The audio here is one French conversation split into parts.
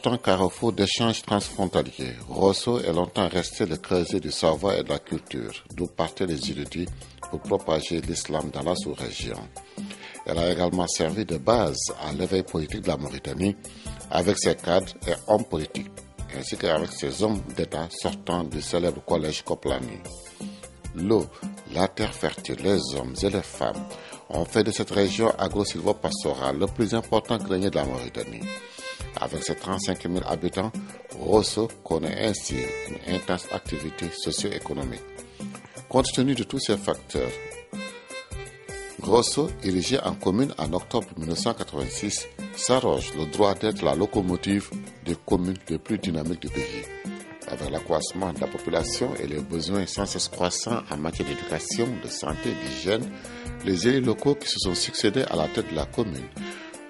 important carrefour d'échanges transfrontaliers, Rosso est longtemps resté le creuset du savoir et de la culture, d'où partaient les érudits pour propager l'islam dans la sous-région. Elle a également servi de base à l'éveil politique de la Mauritanie avec ses cadres et hommes politiques, ainsi qu'avec ses hommes d'État sortant du célèbre collège Koplani. L'eau, la terre fertile, les hommes et les femmes ont fait de cette région agro-silvopastorale le plus important grenier de la Mauritanie. Avec ses 35 000 habitants, Rosso connaît ainsi une intense activité socio-économique. Compte tenu de tous ces facteurs, Rosso, érigé en commune en octobre 1986, s'arroge le droit d'être la locomotive des communes les plus dynamiques du pays. Avec l'accroissement de la population et les besoins sans cesse croissants en matière d'éducation, de santé et d'hygiène, les élus locaux qui se sont succédés à la tête de la commune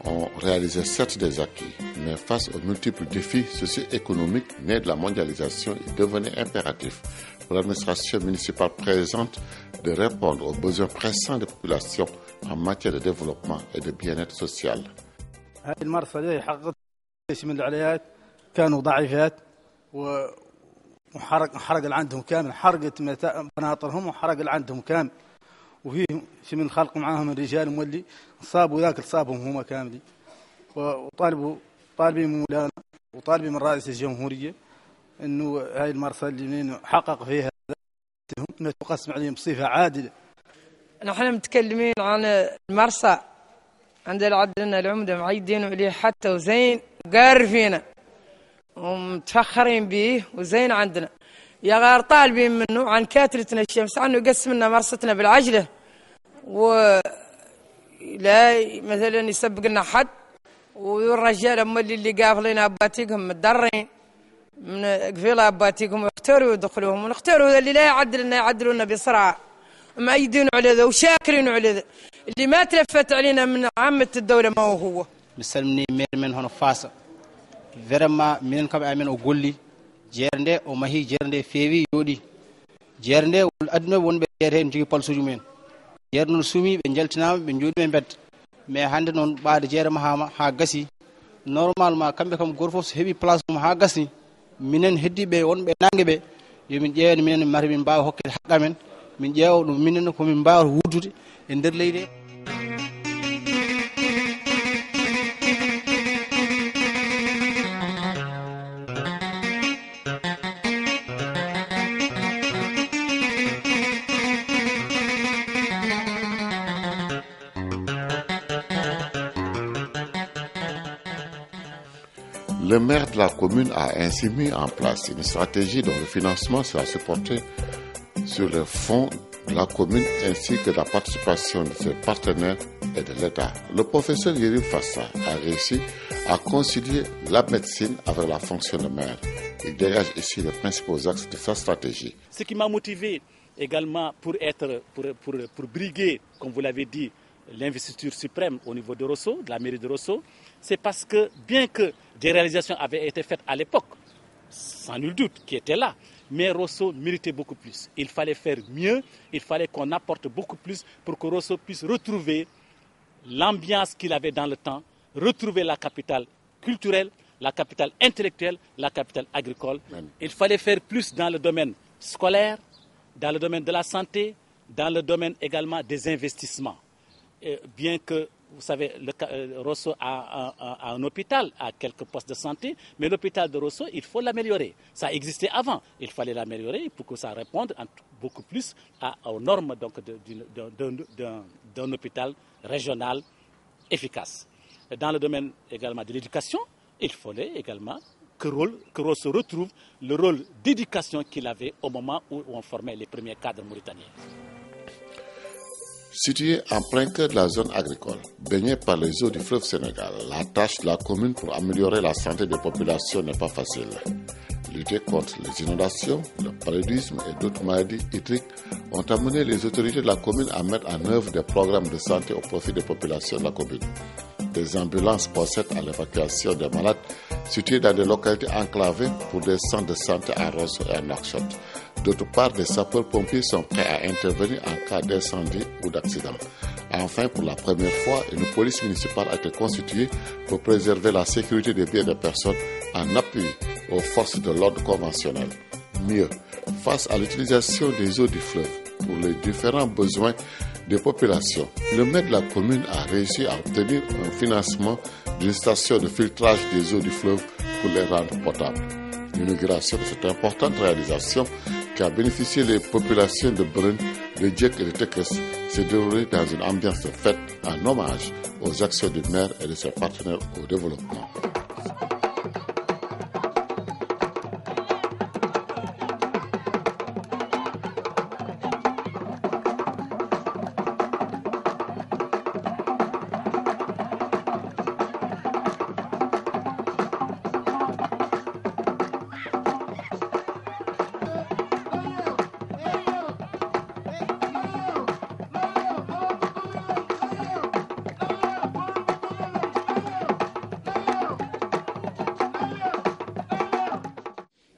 ont réalisé certes des acquis, mais face aux multiples défis socio-économiques nés de la mondialisation, il devenait impératif pour l'administration municipale présente de répondre aux besoins pressants des populations en matière de développement et de bien-être social. وحرق عندهم كامل حرقت بناطرهم وحرق عندهم كامل وفيه شي من خلق معاهم الرجال مولي صابوا ذاك صابهم هم كاملين طالبين من مولانا وطالبين من رئيس الجمهورية انه هاي المرسى اللي حقق فيها انه تقسم عليهم بصفة عادلة. نحن متكلمين عن المرسى عندنا العمدة معيدين عليه حتى وزين وقار فينا ومتفخرين به وزين عندنا يا غير طالبين منه عن كاتلتنا الشمس عنه يقسم لنا مرستنا بالعجلة ولا مثلا يسبق لنا حد والرجال هم اللي قافلين أباتيكم متدرين من قفيلة أباتيكم يختاروا يدخلوهم ونختاروا اللي لا يعدل لنا يعدلونا بسرعة مأيدين على ذا وشاكرين على ذا اللي ما تلفت علينا من عامة الدولة ما هو مسلمني مير من هنا فاسا vraiment minen kam amen o golli jernde o mahi jernde feewi yodi jernde aduna wonbe jere en jigi palsuju men jerno sumi be jaltinama be jodi be bed mais hande non baade jere mahama ha gasi normalement kambe kam gor fof hebi place mum ha gasi minen heddi be wonbe nange be yomin jeeni minen mari min baawa hokkede haqamen min jeewo dum minen ko min baawa wudude e der leydi. Le maire de la commune a ainsi mis en place une stratégie dont le financement sera supporté sur le fonds de la commune ainsi que la participation de ses partenaires et de l'État. Le professeur Yérim Fassa a réussi à concilier la médecine avec la fonction de maire. Il dégage ici les principaux axes de sa stratégie. Ce qui m'a motivé également pour briguer, comme vous l'avez dit, l'investiture suprême au niveau de Rosso, de la mairie de Rosso, c'est parce que bien que des réalisations avaient été faites à l'époque, sans nul doute, qui étaient là, mais Rosso méritait beaucoup plus. Il fallait faire mieux, il fallait qu'on apporte beaucoup plus pour que Rosso puisse retrouver l'ambiance qu'il avait dans le temps, retrouver la capitale culturelle, la capitale intellectuelle, la capitale agricole. Il fallait faire plus dans le domaine scolaire, dans le domaine de la santé, dans le domaine également des investissements. Bien que, vous savez, Rosso a un hôpital, a quelques postes de santé, mais l'hôpital de Rosso, il faut l'améliorer. Ça existait avant, il fallait l'améliorer pour que ça réponde beaucoup plus aux normes d'un hôpital régional efficace. Dans le domaine également de l'éducation, il fallait également que Rosso retrouve le rôle d'éducation qu'il avait au moment où on formait les premiers cadres mauritaniens. Située en plein cœur de la zone agricole, baignée par les eaux du fleuve Sénégal, la tâche de la commune pour améliorer la santé des populations n'est pas facile. Lutter contre les inondations, le paludisme et d'autres maladies hydriques ont amené les autorités de la commune à mettre en œuvre des programmes de santé au profit des populations de la commune. Des ambulances procèdent à l'évacuation des malades situés dans des localités enclavées pour des centres de santé à Rosso et à Nouakchott. D'autre part, des sapeurs-pompiers sont prêts à intervenir en cas d'incendie ou d'accident. Enfin, pour la première fois, une police municipale a été constituée pour préserver la sécurité des biens des personnes en appui aux forces de l'ordre conventionnelles. Mieux, face à l'utilisation des eaux du fleuve pour les différents besoins des populations, le maire de la commune a réussi à obtenir un financement d'une station de filtrage des eaux du fleuve pour les rendre potables. L'inauguration de cette importante réalisation qui a bénéficié les populations de Brun, de Djek et de Tekes s'est déroulée dans une ambiance de fête en hommage aux actions du maire et de ses partenaires au développement.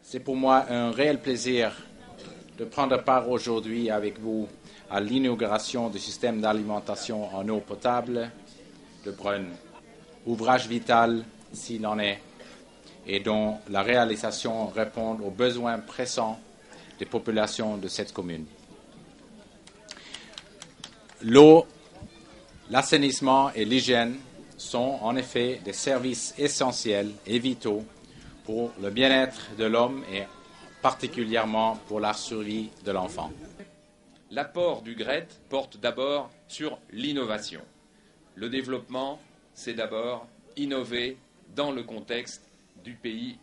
C'est pour moi un réel plaisir de prendre part aujourd'hui avec vous à l'inauguration du système d'alimentation en eau potable de Brun, ouvrage vital s'il en est, et dont la réalisation répond aux besoins pressants des populations de cette commune. L'eau, l'assainissement et l'hygiène sont en effet des services essentiels et vitaux pour le bien-être de l'homme et particulièrement pour la survie de l'enfant. L'apport du GRET porte d'abord sur l'innovation. Le développement, c'est d'abord innover dans le contexte du pays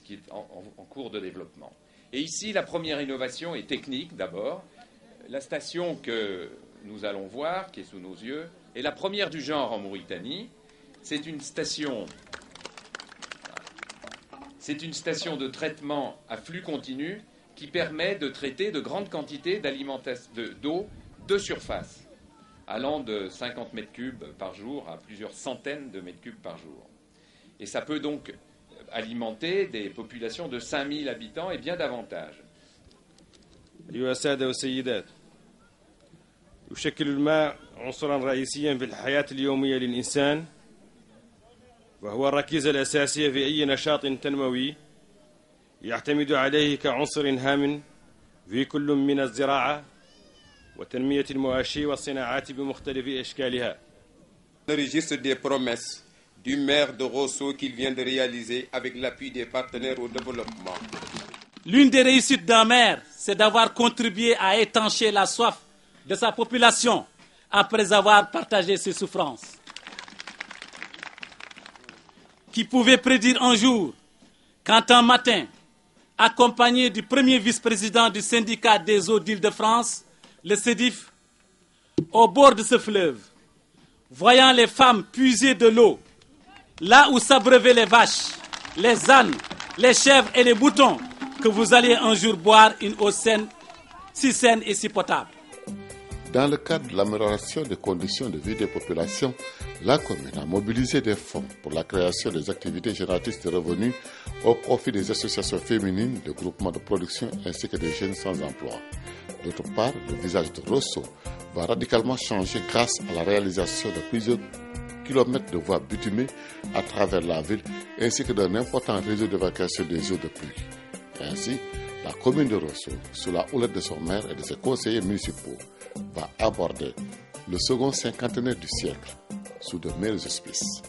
qui est en cours de développement. Et ici, la première innovation est technique d'abord. La station que nous allons voir, qui est sous nos yeux, est la première du genre en Mauritanie. C'est une station de traitement à flux continu qui permet de traiter de grandes quantités d'eau de surface, allant de 50 mètres cubes par jour à plusieurs centaines de mètres cubes par jour. Et ça peut donc alimenter des populations de 5000 habitants et bien davantage. أيها السادة والسيدات، يشكل الماء عنصرا رئيسيا في الحياة اليومية للإنسان، وهو الركيزة الأساسية في أي نشاط تنموي يعتمد عليه كعنصر هام في كل من الزراعة وتنمية المواشي والصناعات بمختلف أشكالها. Le registre des promesses du maire de Rosso qu'il vient de réaliser avec l'appui des partenaires au développement. L'une des réussites d'un maire, c'est d'avoir contribué à étancher la soif de sa population après avoir partagé ses souffrances. Qui pouvait prédire un jour, quand un matin, accompagné du premier vice-président du syndicat des eaux d'Île-de-France, le SEDIF, au bord de ce fleuve, voyant les femmes puiser de l'eau, là où s'abreuvaient les vaches, les ânes, les chèvres et les moutons, que vous alliez un jour boire une eau saine, si saine et si potable. Dans le cadre de l'amélioration des conditions de vie des populations, la commune a mobilisé des fonds pour la création des activités génératrices de revenus au profit des associations féminines, de groupements de production ainsi que des jeunes sans emploi. D'autre part, le visage de Rosso va radicalement changer grâce à la réalisation de plusieurs kilomètres de voies bitumées à travers la ville ainsi que d'un important réseau d'évacuation des eaux de pluie. Ainsi, la commune de Rosso, sous la houlette de son maire et de ses conseillers municipaux, va aborder le second cinquantenaire du siècle sous de meilleurs auspices.